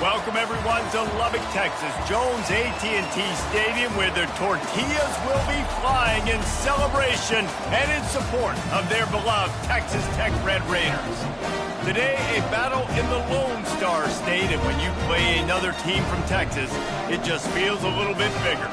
Welcome everyone to Lubbock, Texas, Jones AT&T Stadium, where the tortillas will be flying in celebration and in support of their beloved Texas Tech Red Raiders. Today, a battle in the Lone Star State, and when you play another team from Texas, it just feels a little bit bigger.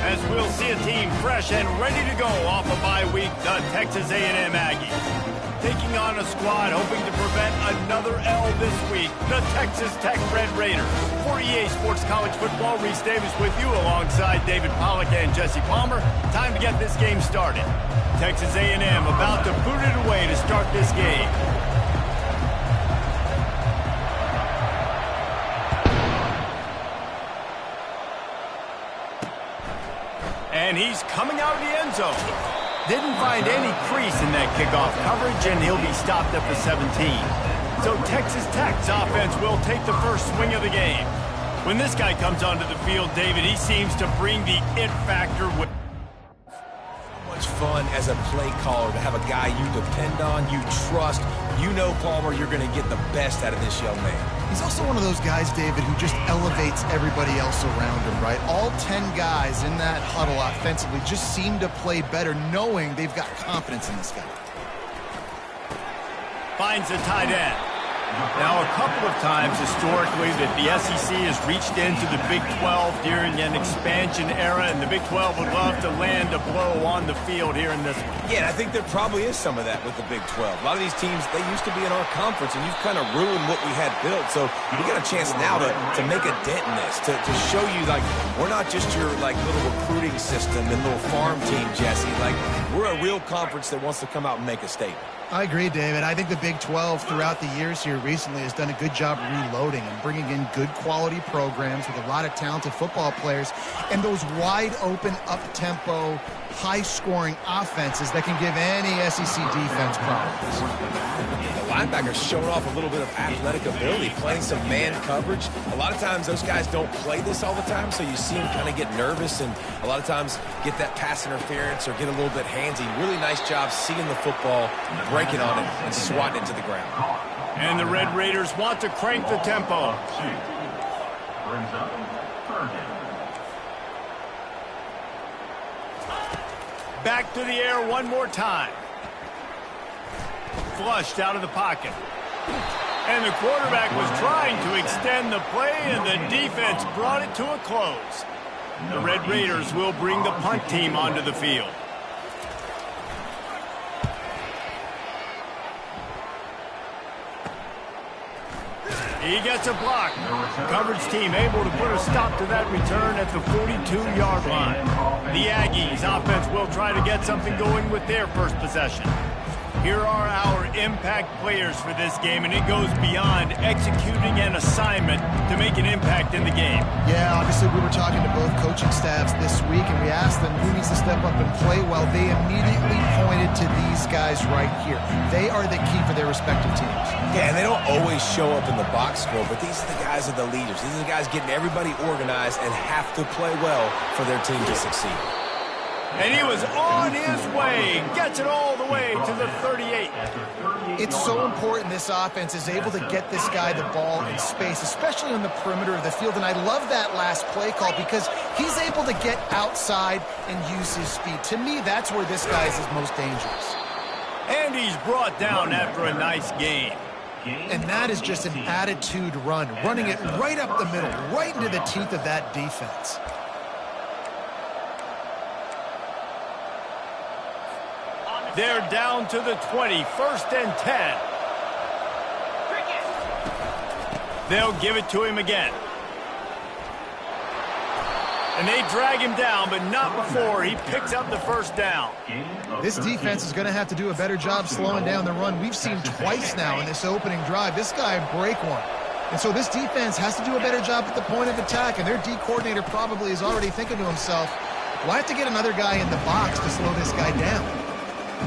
As we'll see a team fresh and ready to go off a bye week, the Texas A&M Aggies. Taking on a squad hoping to prevent another L this week, the Texas Tech Red Raiders. For EA Sports College Football, Reese Davis with you alongside David Pollack and Jesse Palmer. Time to get this game started. Texas A&M about to boot it away to start this game. And he's coming out of the end zone. Didn't find any crease in that kickoff coverage, and he'll be stopped at the 17. So Texas Tech's offense will take the first swing of the game. When this guy comes onto the field, David, he seems to bring the it factor with much fun as a play caller to have a guy you depend on, you trust. You know, Palmer, you're going to get the best out of this young man. He's also one of those guys, David, who just elevates everybody else around him, right? All 10 guys in that huddle offensively just seem to play better knowing they've got confidence in this guy. Finds a tight end. Now, a couple of times historically that the SEC has reached into the Big 12 during an expansion era, and the Big 12 would love to land a blow on the field here in this one. Yeah, I think there probably is some of that with the Big 12. A lot of these teams, they used to be in our conference, and you've kind of ruined what we had built. So we got a chance now to make a dent in this, to show you, like, we're not just your, like, little recruiting system and little farm team, Jesse. Like, we're a real conference that wants to come out and make a statement. I agree, David. I think the Big 12 throughout the years here recently has done a good job reloading and bringing in good quality programs with a lot of talented football players and those wide open, up-tempo, high-scoring offenses that can give any SEC defense problems. The linebackers showing off a little bit of athletic ability, playing some man coverage. A lot of times those guys don't play this all the time, so you see them kind of get nervous and a lot of times get that pass interference or get a little bit handsy. Really nice job seeing the football, breaking on it, and swatting it to the ground. And the Red Raiders want to crank the tempo. Back to the air one more time. Flushed out of the pocket. And the quarterback was trying to extend the play, and the defense brought it to a close. The Red Raiders will bring the punt team onto the field. He gets a block. Coverage team able to put a stop to that return at the 42-yard line. The Aggies offense will try to get something going with their first possession. Here are our impact players for this game, and it goes beyond executing an assignment to make an impact in the game. Yeah, obviously we were talking to both coaching staffs this week, and we asked them who needs to step up and play well. They immediately pointed to these guys right here. They are the key for their respective teams. Yeah, and they don't always show up in the box score, but these are the guys that are the leaders. These are the guys getting everybody organized and have to play well for their team to succeed. And he was on his way. Gets it all the way to the 38. It's so important this offense is able to get this guy the ball in space, especially on the perimeter of the field. And I love that last play call because he's able to get outside and use his speed. To me, that's where this guy is his most dangerous. And he's brought down after a nice gain. And that is just an attitude run, running it right up the middle, right into the teeth of that defense. They're down to the 20, 1st and 10. They'll give it to him again. And they drag him down, but not before he picks up the first down. This defense is going to have to do a better job slowing down the run. We've seen twice now in this opening drive this guy break one. And so this defense has to do a better job at the point of attack, and their D coordinator probably is already thinking to himself, well, I have to get another guy in the box to slow this guy down.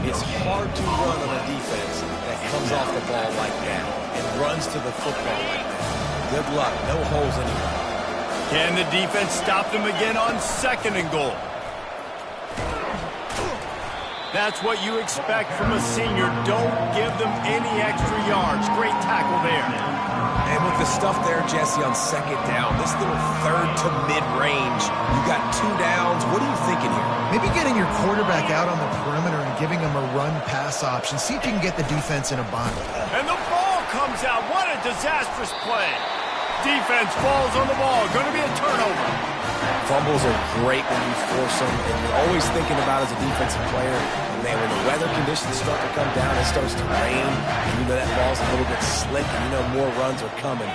It's hard to run on a defense that comes off the ball like that and runs to the football like that. Good luck. No holes anywhere. Can the defense stop them again on 2nd and goal? That's what you expect from a senior. Don't give them any extra yards. Great tackle there. And with the stuff there, Jesse, on second down, this little third to mid-range, you got 2 downs. What are you thinking here? Maybe getting your quarterback out on the perimeter and giving him a run-pass option. See if you can get the defense in a bind. And the ball comes out. What a disastrous play. Defense falls on the ball. Going to be a turnover. Fumbles are great when you force them, and you're always thinking about as a defensive player, man, when the weather conditions start to come down, it starts to rain, and you know that ball's a little bit slick, and you know more runs are coming.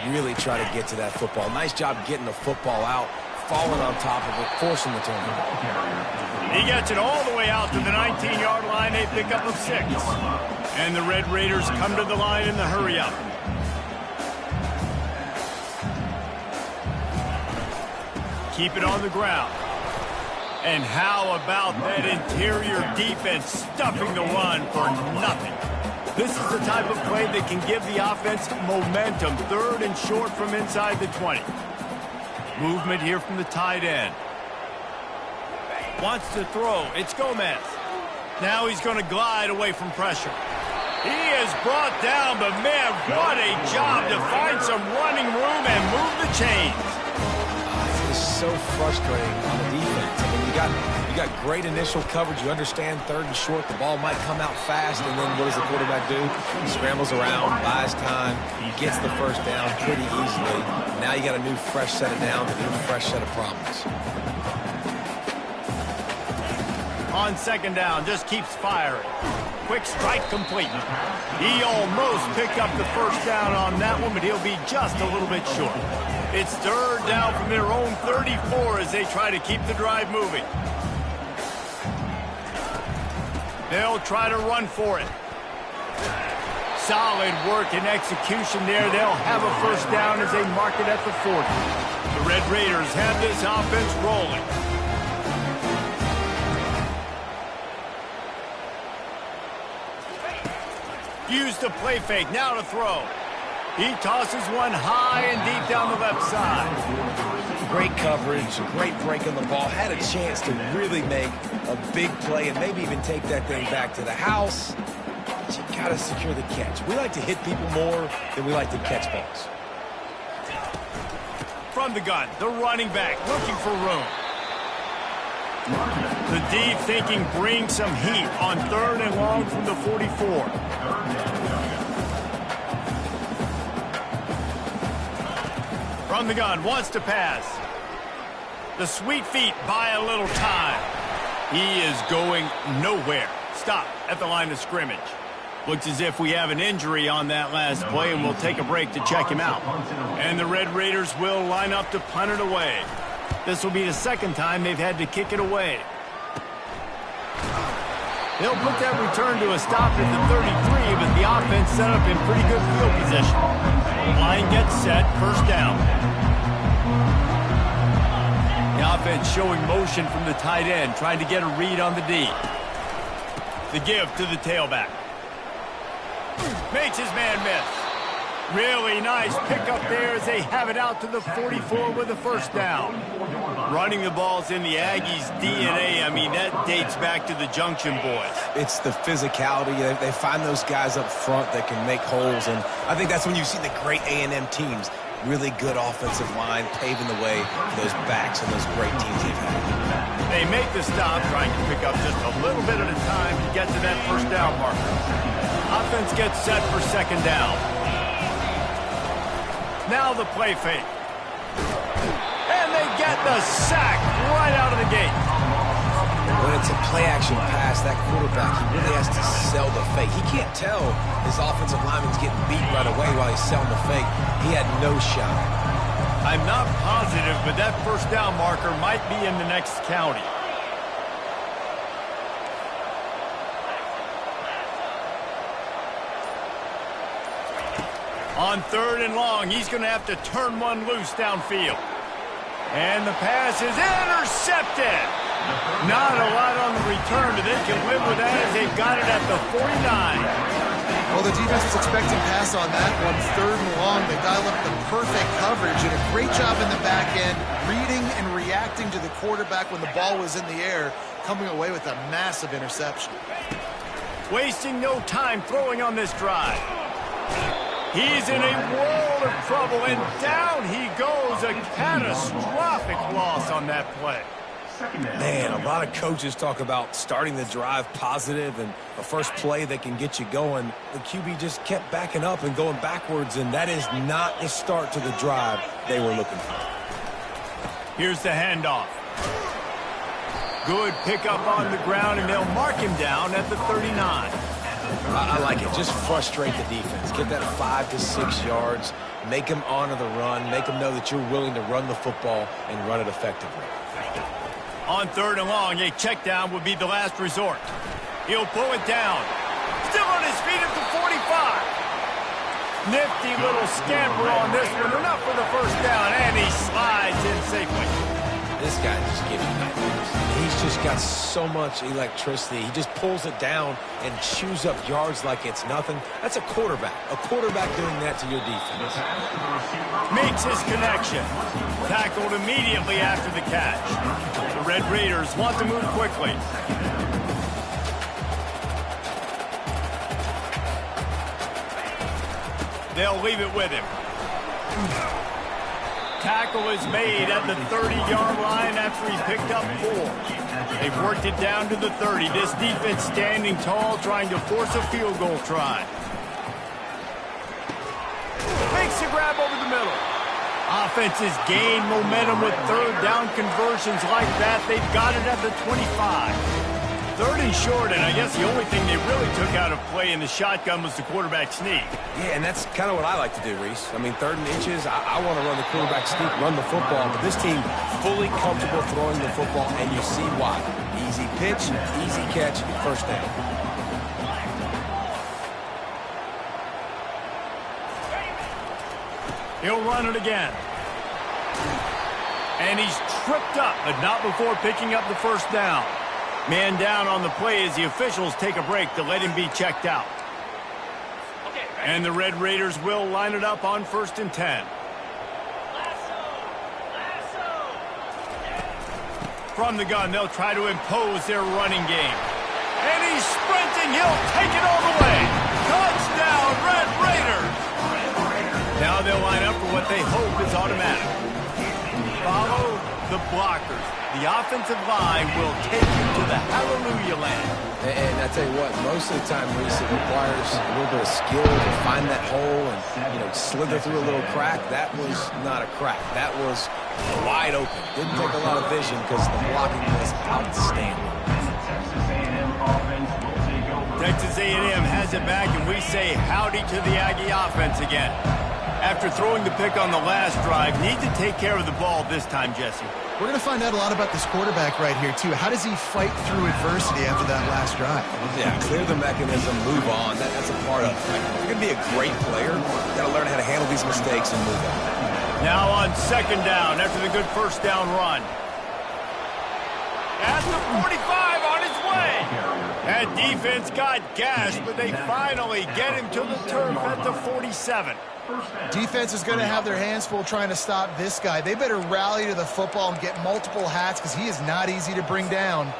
You really try to get to that football. Nice job getting the football out, falling on top of it, forcing the turnover. He gets it all the way out to the 19-yard line. They pick up a 6. And the Red Raiders come to the line in the hurry-up. Keep it on the ground. And how about that interior defense stuffing the run for nothing? This is the type of play that can give the offense momentum. 3rd and short from inside the 20. Movement here from the tight end. Wants to throw. It's Gomez. Now he's going to glide away from pressure. He is brought down, but man, what a job to find some running room and move the chains. It's so frustrating on the defense. I mean, you got great initial coverage. You understand 3rd and short. The ball might come out fast, and then what does the quarterback do? He scrambles around, buys time, he gets the first down pretty easily. Now you got a new fresh set of downs, a new fresh set of problems. On second down, just keeps firing. Quick strike complete. He almost picked up the first down on that one, but he'll be just a little bit short. It's 3rd down from their own 34 as they try to keep the drive moving. They'll try to run for it. Solid work and execution there. They'll have a first down as they mark it at the 40. The Red Raiders have this offense rolling. Use the play fake. Now to throw. He tosses one high and deep down the left side. Great coverage, great break on the ball. Had a chance to really make a big play and maybe even take that thing back to the house. But you got to secure the catch. We like to hit people more than we like to catch balls. From the gun, the running back looking for room. The D thinking bring some heat on 3rd and long from the 44. From the gun, wants to pass. The sweet feet buy a little time. He is going nowhere. Stop at the line of scrimmage. Looks as if we have an injury on that last play, and we'll take a break to check him out. And the Red Raiders will line up to punt it away. This will be the 2nd time they've had to kick it away. They'll put that return to a stop at the 33, but the offense set up in pretty good field position. Line gets set, first down. The offense showing motion from the tight end, trying to get a read on the D. The give to the tailback. Makes his man miss. Really nice pickup there as they have it out to the 44 with a first down. Running the ball's in the Aggies' DNA. I mean, that dates back to the Junction Boys. It's the physicality. They find those guys up front that can make holes, and I think that's when you see the great A&M teams. Really good offensive line, paving the way for those backs and those great teams they've had. They make the stop, trying to pick up just a little bit at a time to get to that first down marker. Offense gets set for second down. Now the play fake. And they get the sack right out of the gate. When it's a play-action pass, that quarterback, he really has to sell the fake. He can't tell his offensive lineman's getting beat right away while he's selling the fake. He had no shot. I'm not positive, but that first down marker might be in the next county. On 3rd and long, he's going to have to turn one loose downfield. And the pass is intercepted. Not a lot on the return, but they can live with that as they've got it at the 49. Well, the defense was expecting pass on that one. 3rd and long, they dial up the perfect coverage and a great job in the back end, reading and reacting to the quarterback when the ball was in the air, coming away with a massive interception. Wasting no time throwing on this drive. He's in a world of trouble, and down he goes. A catastrophic loss on that play. Man, a lot of coaches talk about starting the drive positive and a first play that can get you going. The QB just kept backing up and going backwards, and that is not the start to the drive they were looking for. Here's the handoff. Good pickup on the ground, and they'll mark him down at the 39. I like it. Just frustrate the defense. Get that 5 to 6 yards. Make them honor the run. Make them know that you're willing to run the football and run it effectively. On 3rd and long, a check down would be the last resort. He'll pull it down. Still on his feet at the 45. Nifty little scamper on this one. Enough for the first down, and he slides in safely. This guy just gives you that. He's just got so much electricity. He just pulls it down and chews up yards like it's nothing. That's a quarterback. A quarterback doing that to your defense. Makes his connection. Tackled immediately after the catch. The Red Raiders want to move quickly. They'll leave it with him. Tackle is made at the 30-yard line after he picked up 4. They've worked it down to the 30. This defense standing tall, trying to force a field goal try. Makes the grab over the middle. Offenses gain momentum with 3rd down conversions like that. They've got it at the 25. 3rd and short, and I guess the only thing they really took out of play in the shotgun was the quarterback sneak. Yeah, and that's kind of what I like to do, Reese. I mean, 3rd and inches, I want to run the quarterback sneak, run the football, but this team fully comfortable throwing the football, and you see why. Easy pitch, easy catch, first down. He'll run it again. And he's tripped up, but not before picking up the first down. Man down on the play as the officials take a break to let him be checked out. And the Red Raiders will line it up on 1st and 10. From the gun, they'll try to impose their running game. And he's sprinting. He'll take it all the way. Touchdown, Red Raiders. Now they'll line up for what they hope is automatic. Follow the blockers. The offensive line will take you to the hallelujah land. And I tell you what, most of the time, Reese, it requires a little bit of skill to find that hole and, slither through a little crack. That was not a crack. That was wide open. Didn't take a lot of vision because the blocking was outstanding. Texas A&M has it back, and we say howdy to the Aggie offense again. After throwing the pick on the last drive, need to take care of the ball this time, Jesse. We're going to find out a lot about this quarterback right here, too. How does he fight through adversity after that last drive? Yeah, clear the mechanism, move on. That's a part of it. Right? You're going to be a great player. You've got to learn how to handle these mistakes and move on. Now on 2nd down after the good first down run. At the 45 on his way. That defense got gashed, but they finally get him to the turf at the 47. Defense is going to have their hands full trying to stop this guy. They better rally to the football and get multiple hats because he is not easy to bring down.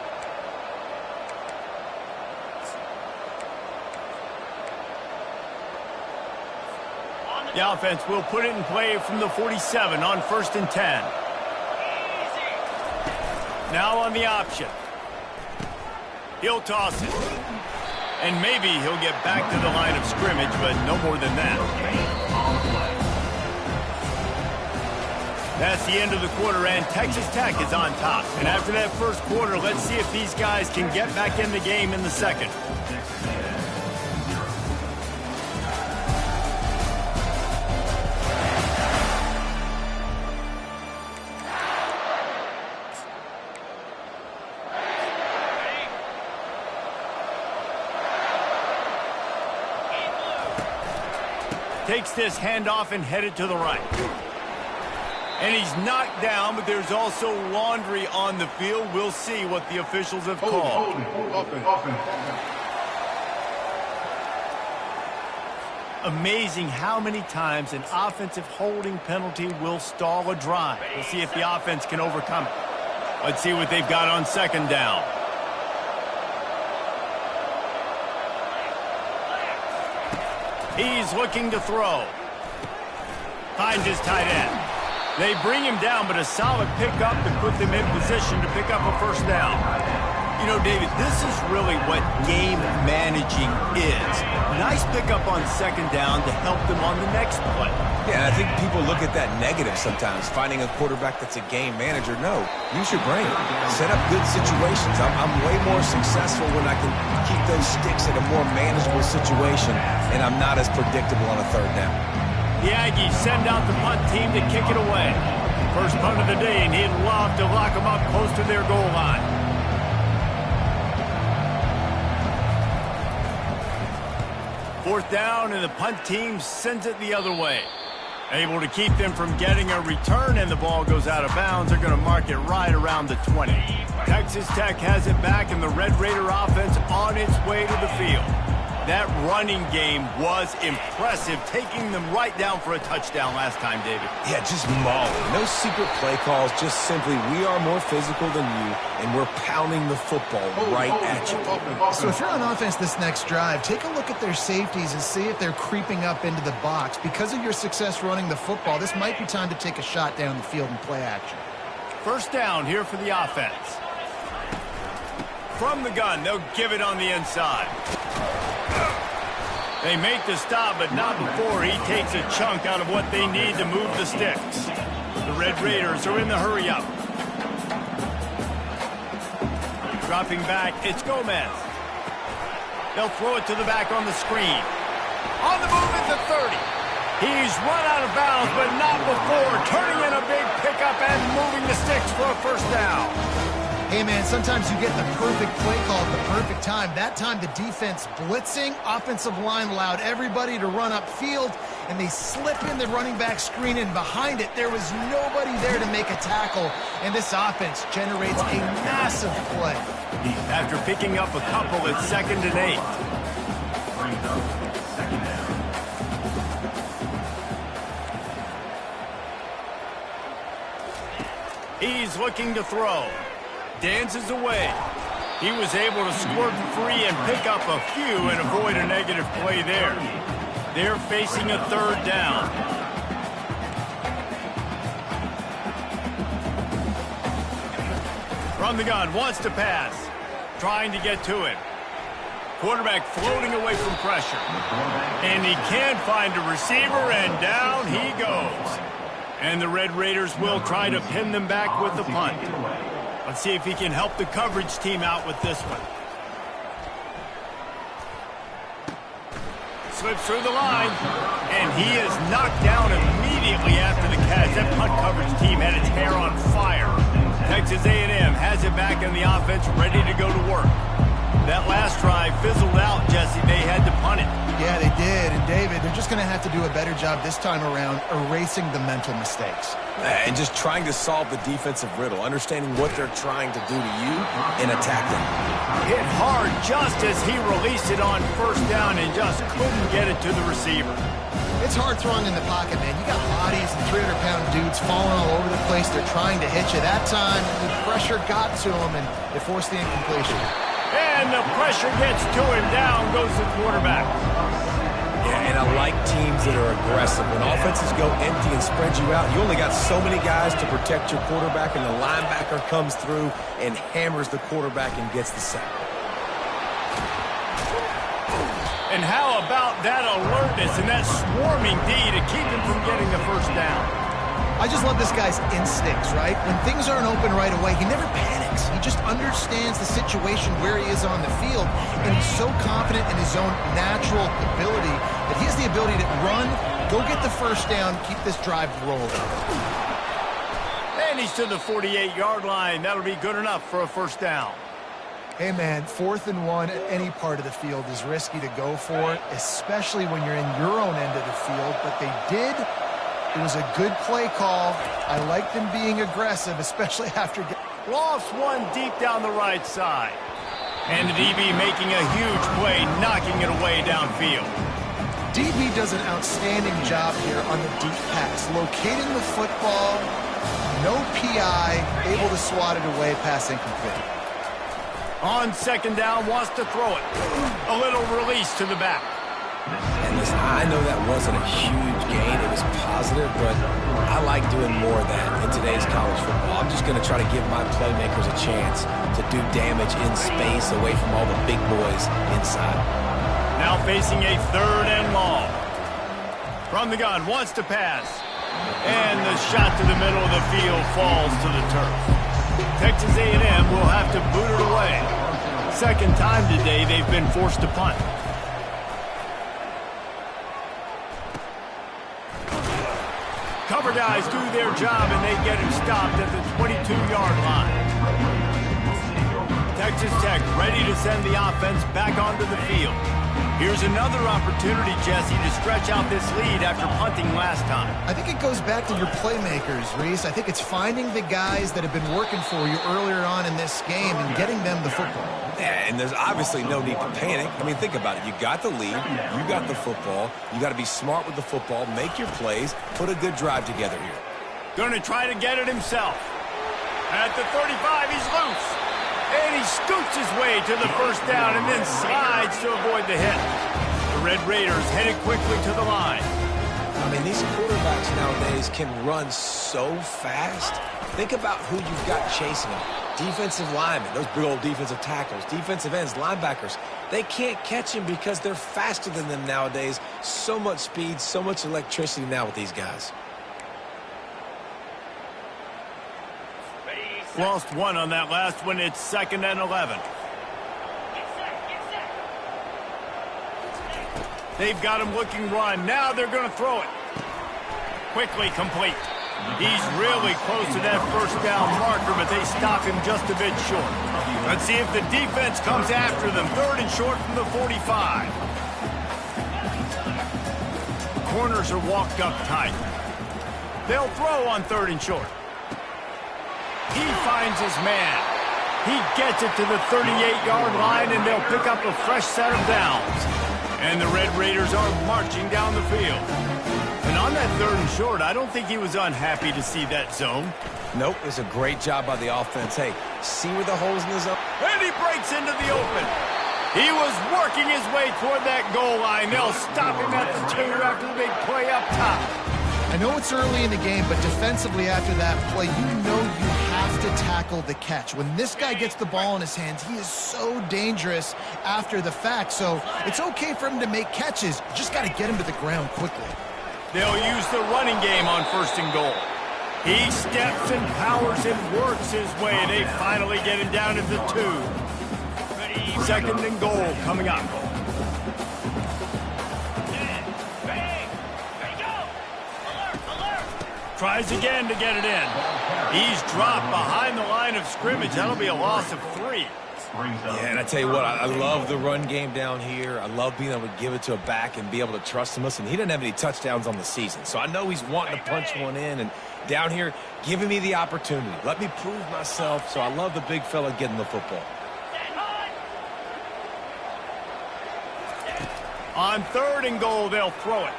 The offense will put it in play from the 47 on 1st and 10. Now on the option. He'll toss it. And maybe he'll get back to the line of scrimmage, but no more than that. That's the end of the quarter, and Texas Tech is on top. And after that first quarter, let's see if these guys can get back in the game in the second. Takes this handoff and headed to the right. And he's knocked down, but there's also laundry on the field. We'll see what the officials have called. Amazing how many times an offensive holding penalty will stall a drive. We'll see if the offense can overcome it. Let's see what they've got on 2nd down. He's looking to throw. Finds his tight end. They bring him down, but a solid pickup to put them in position to pick up a first down. You know, David, this is really what game managing is. Nice pickup on second down to help them on the next play. Yeah, and I think people look at that negative sometimes, finding a quarterback that's a game manager. No, use your brain. Set up good situations. I'm way more successful when I can keep those sticks in a more manageable situation, and I'm not as predictable on a third down. The Aggies send out the punt team to kick it away. First punt of the day, and he'd love to lock them up close to their goal line. Fourth down, and the punt team sends it the other way. Able to keep them from getting a return, and the ball goes out of bounds. They're going to mark it right around the 20. Texas Tech has it back, and the Red Raider offense on its way to the field. That running game was impressive, taking them right down for a touchdown last time, David. Yeah, just mauling. No secret play calls, just simply we are more physical than you, and we're pounding the football right at you. So if you're on offense this next drive, take a look at their safeties and see if they're creeping up into the box. Because of your success running the football, this might be time to take a shot down the field and play action. First down here for the offense. From the gun, they'll give it on the inside. They make the stop, but not before he takes a chunk out of what they need to move the sticks. The Red Raiders are in the hurry-up. Dropping back, it's Gomez. They'll throw it to the back on the screen. On the move at the 30. He's run out of bounds, but not before turning in a big pickup and moving the sticks for a first down. Hey, man, sometimes you get the perfect play call at the perfect time. That time, the defense blitzing, offensive line allowed everybody to run upfield, and they slip in the running back screen, and behind it, there was nobody there to make a tackle, and this offense generates a massive play. After picking up a couple, it's 2nd and 8. He's looking to throw. Dances away. He was able to squirt free and pick up a few and avoid a negative play there. They're facing a third down. From the gun, wants to pass. Trying to get to him. Quarterback floating away from pressure. And he can't find a receiver, and down he goes. And the Red Raiders will try to pin them back with the punt. Let's see if he can help the coverage team out with this one. Slips through the line, and he is knocked down immediately after the catch. That punt coverage team had its hair on fire. Texas A&M has it back in the offense, ready to go to work. That last drive fizzled out, Jesse. They had to punt it. Yeah, they did. And, David, they're just going to have to do a better job this time around erasing the mental mistakes. And just trying to solve the defensive riddle, understanding what they're trying to do to you and attack them. Hit hard just as he released it on first down and just couldn't get it to the receiver. It's hard throwing in the pocket, man. You got bodies and 300-pound dudes falling all over the place. They're trying to hit you. That time, the pressure got to them, and it forced the incompletion. And the pressure gets to him. Down goes the quarterback. Yeah, and I like teams that are aggressive. When offenses go empty and spread you out, you only got so many guys to protect your quarterback, and the linebacker comes through and hammers the quarterback and gets the sack. And how about that alertness and that swarming D to keep him from getting the first down? I just love this guy's instincts, right? When things aren't open right away, he never panics. He just understands the situation where he is on the field, and he's so confident in his own natural ability that he has the ability to run, go get the first down, keep this drive rolling. And he's to the 48-yard line. That'll be good enough for a first down. Hey, man, 4th and 1 at any part of the field is risky to go for, especially when you're in your own end of the field, but they did. It was a good play call. I like them being aggressive, especially after... Lost one deep down the right side. And the DB making a huge play, knocking it away downfield. DB does an outstanding job here on the deep pass, locating the football, no PI, able to swat it away, pass incomplete. On second down, wants to throw it. A little release to the back. And listen, I know that wasn't a huge gain. It was positive, but I like doing more of that in today's college football. I'm just going to try to give my playmakers a chance to do damage in space away from all the big boys inside. Now facing a 3rd and long. From the gun, wants to pass. And the shot to the middle of the field falls to the turf. Texas A&M will have to boot it away. Second time today they've been forced to punt. Cover guys do their job, and they get him stopped at the 22-yard line. Texas Tech ready to send the offense back onto the field. Here's another opportunity, Jesse, to stretch out this lead after punting last time. I think it goes back to your playmakers, Reese. I think it's finding the guys that have been working for you earlier on in this game and getting them the football. Yeah, and there's obviously no need to panic. I mean, think about it. You got the lead. You got the football. You got to be smart with the football, make your plays, put a good drive together here. Going to try to get it himself. At the 35, he's loose. And he scoots his way to the first down and then slides to avoid the hit. The Red Raiders headed quickly to the line. I mean, these quarterbacks nowadays can run so fast. Think about who you've got chasing them. Defensive linemen, those big old defensive tackles, defensive ends, linebackers. They can't catch him because they're faster than them nowadays. So much speed, so much electricity now with these guys. Lost one on that last one. It's 2nd and 11. They've got him looking run. Now they're going to throw it. Quickly complete. He's really close to that first down marker, but they stop him just a bit short. Let's see if the defense comes after them. 3rd and short from the 45. The corners are walked up tight. They'll throw on 3rd and short. He finds his man. He gets it to the 38-yard line, and they'll pick up a fresh set of downs. And the Red Raiders are marching down the field. And on that 3rd and short, I don't think he was unhappy to see that zone. Nope, it's a great job by the offense. Hey, see where the holes in the zone? And he breaks into the open. He was working his way toward that goal line. They'll stop him at the 2 after the big play up top. I know it's early in the game, but defensively after that play, you know you have to tackle the catch. When this guy gets the ball in his hands, he is so dangerous after the fact. So it's okay for him to make catches. You just got to get him to the ground quickly. They'll use the running game on 1st and goal. He steps and powers and works his way. They finally get him down at the 2. 2nd and goal coming up. Tries again to get it in. He's dropped behind the line of scrimmage. That'll be a loss of 3. Yeah, and I tell you what, I love the run game down here. I love being able to give it to a back and be able to trust him. Listen, he didn't have any touchdowns on the season, so I know he's wanting to punch one in. And down here, giving me the opportunity. Let me prove myself, so I love the big fella getting the football. On 3rd and goal, they'll throw it.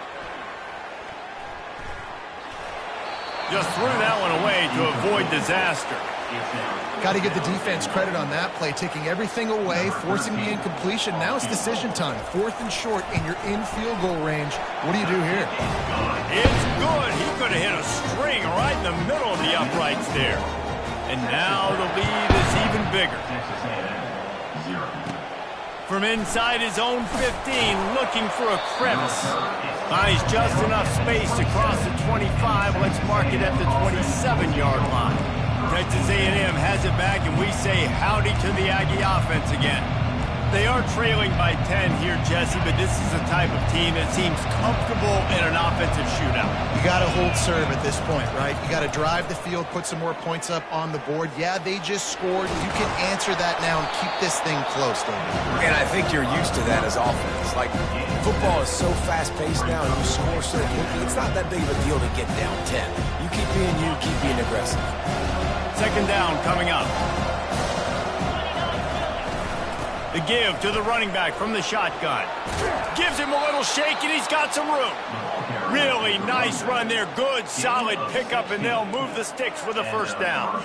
Just threw that one away to avoid disaster. Got to give the defense credit on that play, taking everything away, forcing the incompletion. Now it's decision time. 4th and short, and you're in field goal range. What do you do here? It's good. He could have hit a string right in the middle of the uprights there. And now the lead is even bigger. From inside his own 15, looking for a crevice. Finds just enough space to cross the 25. Let's mark it at the 27-yard line. Texas A&M has it back, and we say howdy to the Aggie offense again. They are trailing by 10 here, Jesse, but this is the type of team that seems comfortable in an offensive shootout. You got to hold serve at this point, right? You got to drive the field, put some more points up on the board. Yeah, they just scored. You can answer that now and keep this thing close, don't you? And I think you're used to that as offense. Like, football is so fast-paced now, and you score so quickly. It's not that big of a deal to get down 10. You keep being aggressive. 2nd down coming up. The give to the running back from the shotgun. Gives him a little shake, and he's got some room. Really nice run there. Good, solid pickup, and they'll move the sticks for the first down.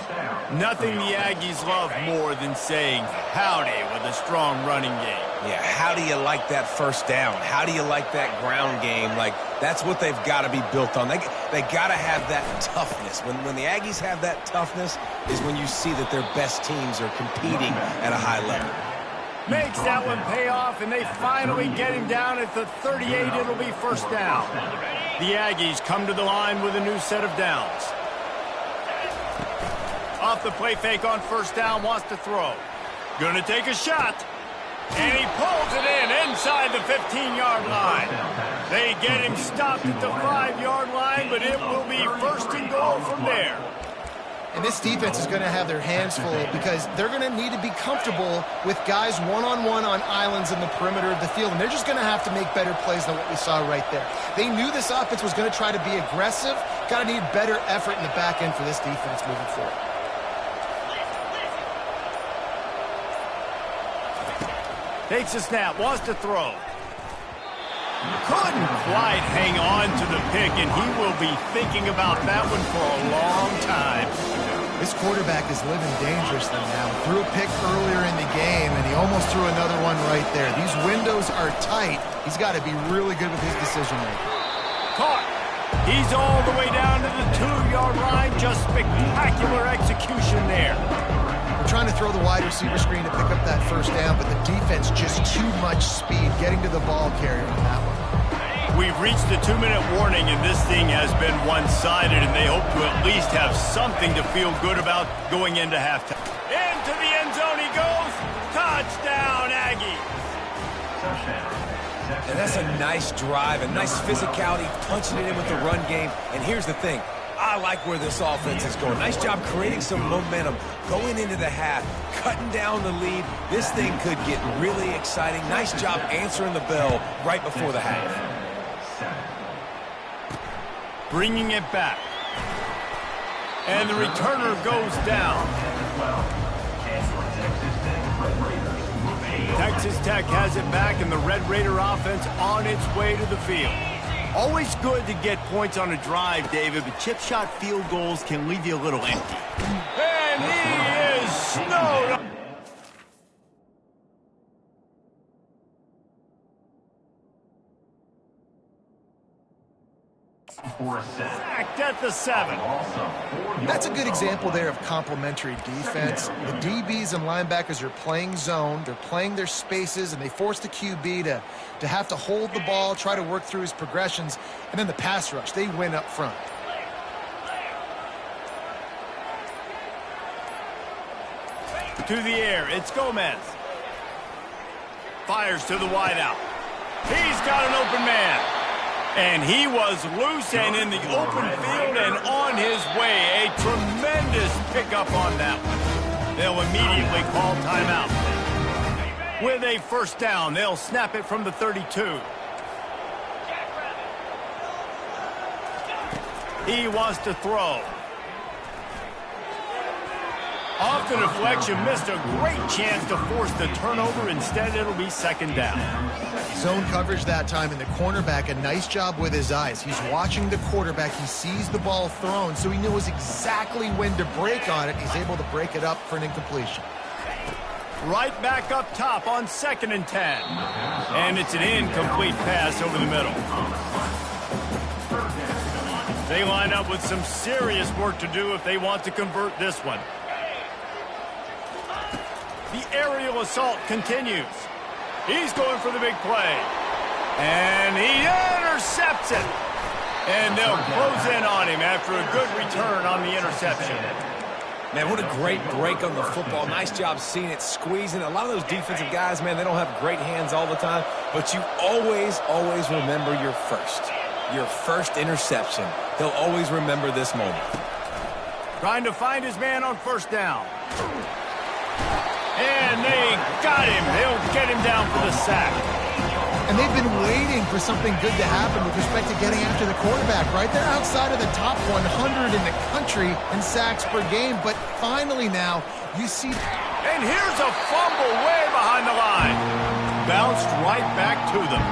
Nothing the Aggies love more than saying howdy with a strong running game. Yeah, how do you like that first down? How do you like that ground game? Like, that's what they've got to be built on. They got to have that toughness. When the Aggies have that toughness is when you see that their best teams are competing at a high level. Makes that one pay off, and they finally get him down at the 38. It'll be first down. The Aggies come to the line with a new set of downs. Off the play fake on first down, wants to throw. Gonna take a shot. And he pulls it in inside the 15-yard line. They get him stopped at the 5-yard line, but it will be first and goal from there. And this defense is going to have their hands full because they're going to need to be comfortable with guys one-on-one on islands in the perimeter of the field. And they're just going to have to make better plays than what we saw right there. They knew this offense was going to try to be aggressive. Got to need better effort in the back end for this defense moving forward. Takes a snap, wants to throw. Couldn't quite hang on to the pick, and he will be thinking about that one for a long time. This quarterback is living dangerously now. Threw a pick earlier in the game, and he almost threw another one right there. These windows are tight. He's got to be really good with his decision-making. Caught. He's all the way down to the 2-yard line. Just spectacular execution there. We're trying to throw the wide receiver screen to pick up that first down, but the defense just too much speed getting to the ball carrier on that one. We've reached the 2-minute warning, and this thing has been one-sided, and they hope to at least have something to feel good about going into halftime. Into the end zone he goes. Touchdown, Aggies. And that's a nice drive, a nice physicality, punching it in with the run game. And here's the thing. I like where this offense is going. Nice job creating some momentum, going into the half, cutting down the lead. This thing could get really exciting. Nice job answering the bell right before the half. Bringing it back. And the returner goes down. Texas Tech has it back, and the Red Raider offense on its way to the field. Always good to get points on a drive, David, but chip shot field goals can leave you a little empty. And he is snowed up. Sacked at the 7. That's a good example there of complementary defense. The DBs and linebackers are playing zone. They're playing their spaces, and they force the QB to have to hold the ball, try to work through his progressions, and then the pass rush. They win up front. To the air, it's Gomez. Fires to the wideout. He's got an open man. And he was loose and in the open field and on his way. A tremendous pickup on that one. They'll immediately call timeout. With a first down, they'll snap it from the 32. He wants to throw. Off the deflection, missed a great chance to force the turnover. Instead, it'll be second down. Zone coverage that time, and the cornerback, a nice job with his eyes. He's watching the quarterback. He sees the ball thrown, so he knows exactly when to break on it. He's able to break it up for an incompletion. Right back up top on 2nd and 10. And it's an incomplete pass over the middle. They line up with some serious work to do if they want to convert this one. The aerial assault continues. He's going for the big play. And he intercepts it. And they'll close in on him after a good return on the interception. Man, what a great break on the football. Nice job seeing it, squeezing. A lot of those defensive guys, man, they don't have great hands all the time. But you always, always remember your first interception. They'll always remember this moment. Trying to find his man on first down. And they got him. They'll get him down for the sack. And they've been waiting for something good to happen with respect to getting after the quarterback, right? They're outside of the top 100 in the country in sacks per game. But finally now, you see And here's a fumble way behind the line. Bounced right back to them.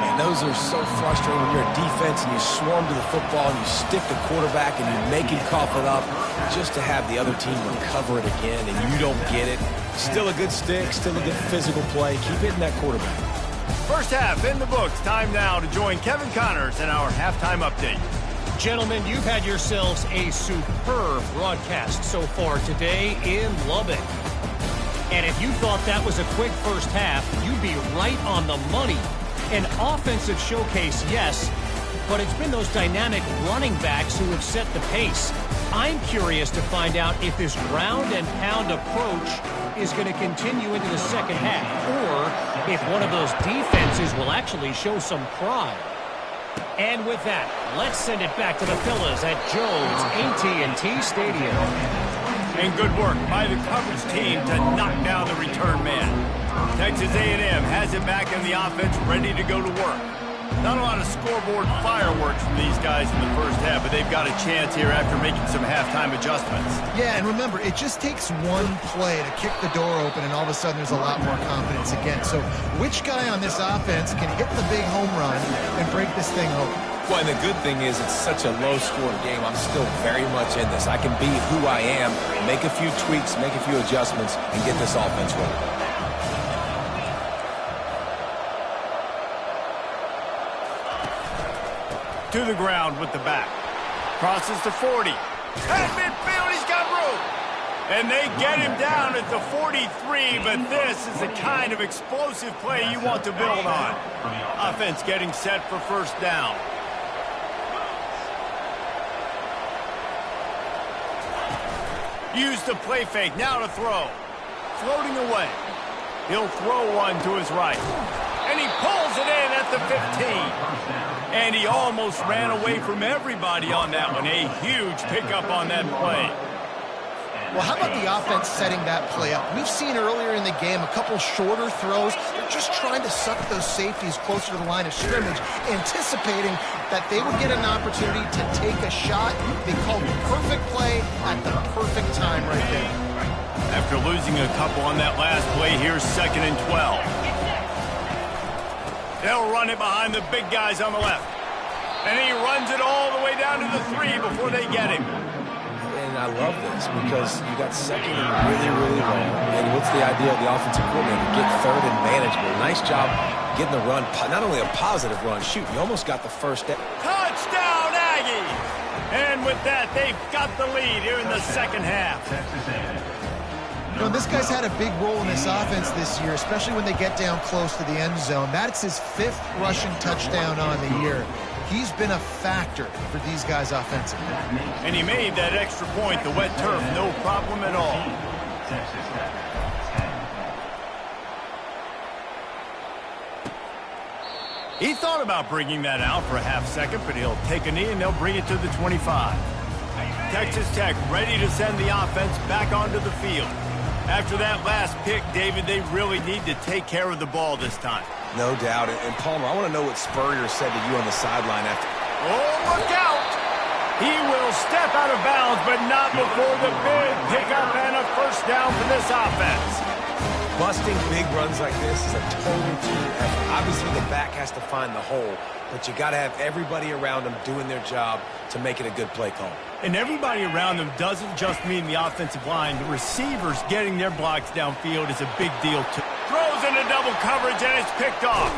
And those are so frustrating when you're a defense and you swarm to the football and you stick the quarterback and you make him cough it up just to have the other team recover it again and you don't get it. Still a good stick, still a good physical play. Keep hitting that quarterback. First half in the books. Time now to join Kevin Connors in our halftime update. Gentlemen, you've had yourselves a superb broadcast so far today in Lubbock. And if you thought that was a quick first half, you'd be right on the money. An offensive showcase, yes, but it's been those dynamic running backs who have set the pace. I'm curious to find out if this ground and pound approach is going to continue into the second half, or if one of those defenses will actually show some pride. And with that, let's send it back to the fellas at Jones AT&T Stadium. And good work by the coverage team to knock down the return man. Texas A&M has it back in the offense, ready to go to work. Not a lot of scoreboard fireworks from these guys in the first half, but they've got a chance here after making some halftime adjustments. Yeah, and remember, it just takes one play to kick the door open, and all of a sudden there's a lot more confidence again. So which guy on this offense can hit the big home run and break this thing open? Well, and the good thing is it's such a low-scoring game. I'm still very much in this. I can be who I am, make a few tweaks, make a few adjustments, and get this offense rolling. To the ground with the back. Crosses to 40. At midfield, he's got room. And they get him down at the 43, but this is the kind of explosive play you want to build on. Offense getting set for first down. Use the play fake, now to throw. Floating away. He'll throw one to his right. And he pulls it in at the 15. And he almost ran away from everybody on that one. A huge pickup on that play. Well, how about the offense setting that play up? We've seen earlier in the game a couple shorter throws. They're just trying to suck those safeties closer to the line of scrimmage, anticipating that they would get an opportunity to take a shot. They called the perfect play at the perfect time right there. After losing a couple on that last play, here's 2nd and 12. They'll run it behind the big guys on the left. And he runs it all the way down to the 3 before they get him. And I love this because you got 2nd and really, really low. And what's the idea of the offensive coordinator? Get 3rd and manageable. Nice job getting the run. Not only a positive run, shoot, you almost got the first down. Touchdown, Aggie! And with that, they've got the lead here in the second half. You know, this guy's had a big role in this offense this year, especially when they get down close to the end zone. That's his 5th rushing touchdown on the year. He's been a factor for these guys offensively. And he made that extra point, the wet turf, no problem at all. He thought about bringing that out for a half second, but he'll take a knee and they'll bring it to the 25. Texas Tech ready to send the offense back onto the field. After that last pick, David, they really need to take care of the ball this time. No doubt. And Palmer, I want to know what Spurrier said to you on the sideline after. Oh, look out! He will step out of bounds, but not before the big pickup and a first down for this offense. Busting big runs like this is a total team effort. Obviously, the back has to find the hole, but you got to have everybody around them doing their job to make it a good play call. And everybody around them doesn't just mean the offensive line. The receivers getting their blocks downfield is a big deal, too. Throws into double coverage, and it's picked off.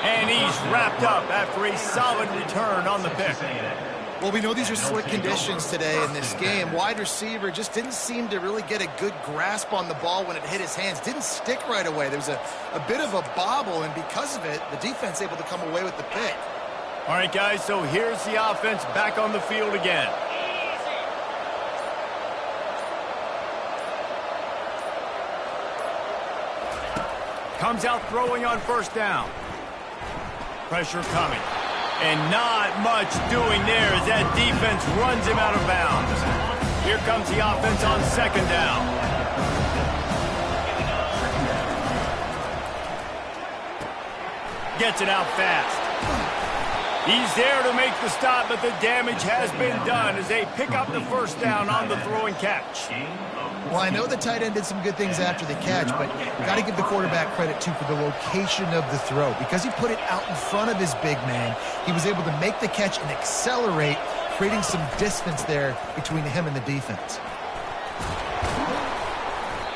And he's wrapped up after a solid return on the pick. Well, we know these are slick conditions today in this game. Wide receiver just didn't seem to really get a good grasp on the ball when it hit his hands. Didn't stick right away. There was a bit of a bobble, and because of it, the defense able to come away with the pick. All right, guys, so here's the offense back on the field again. Comes out throwing on first down. Pressure coming. And not much doing there as that defense runs him out of bounds. Here comes the offense on second down. Gets it out fast. He's there to make the stop, but the damage has been done as they pick up the first down on the throw and catch. Well, I know the tight end did some good things after the catch, but got to give the quarterback credit, too, for the location of the throw. Because he put it out in front of his big man, he was able to make the catch and accelerate, creating some distance there between him and the defense.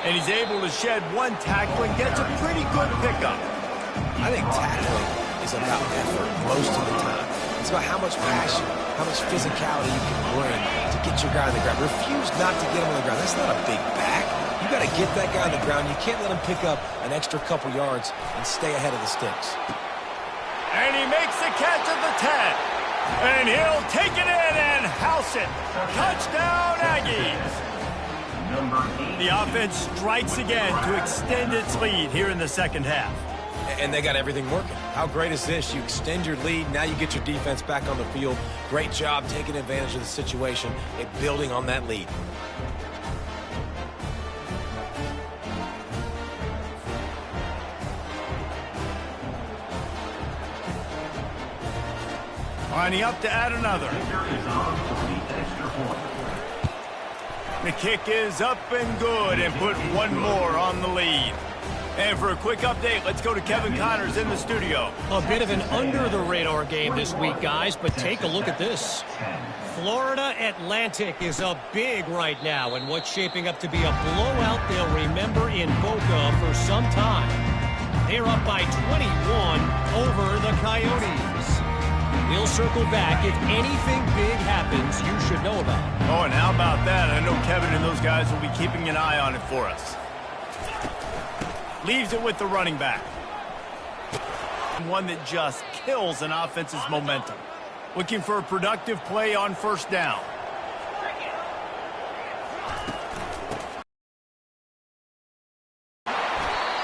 And he's able to shed one tackle and gets a pretty good pickup. I think tackling is about effort most of the time. It's about how much passion, how much physicality you can bring to get your guy on the ground. Refuse not to get him on the ground. That's not a big back. You got to get that guy on the ground. You can't let him pick up an extra couple yards and stay ahead of the sticks. And he makes the catch at the 10. And he'll take it in and house it. Touchdown, Aggies. The offense strikes again to extend its lead here in the second half. And they got everything working. How great is this? You extend your lead. Now you get your defense back on the field. Great job taking advantage of the situation and building on that lead. Lining up to add another. The kick is up and good and put one more on the lead. And for a quick update, let's go to Kevin Connors in the studio. A bit of an under-the-radar game this week, guys, but take a look at this. Florida Atlantic is up big right now in what's shaping up to be a blowout they'll remember in Boca for some time. They're up by 21 over the Coyotes. We'll circle back if anything big happens you should know about. Oh, and how about that? I know Kevin and those guys will be keeping an eye on it for us. Leaves it with the running back. One that just kills an offense's momentum. Looking for a productive play on first down.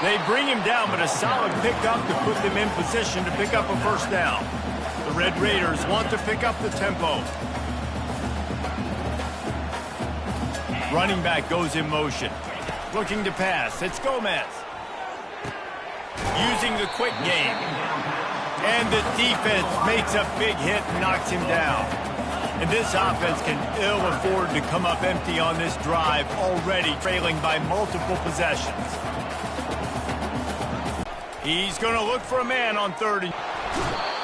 They bring him down, but a solid pickup to put them in position to pick up a first down. The Red Raiders want to pick up the tempo. Running back goes in motion. Looking to pass. It's Gomez. Using the quick game. And the defense makes a big hit and knocks him down. And this offense can ill afford to come up empty on this drive, already trailing by multiple possessions. He's going to look for a man on 30.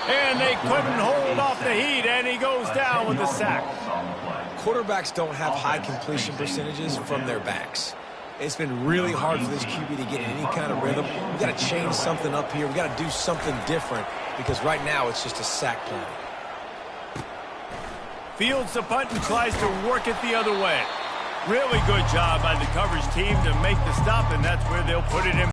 And they couldn't hold off the heat, and he goes down with the sack. Quarterbacks don't have high completion percentages from their backs. It's been really hard for this QB to get in any kind of rhythm. We've got to change something up here. We've got to do something different because right now it's just a sack play. Fields the punt and tries to work it the other way. Really good job by the coverage team to make the stop, and that's where they'll put it in.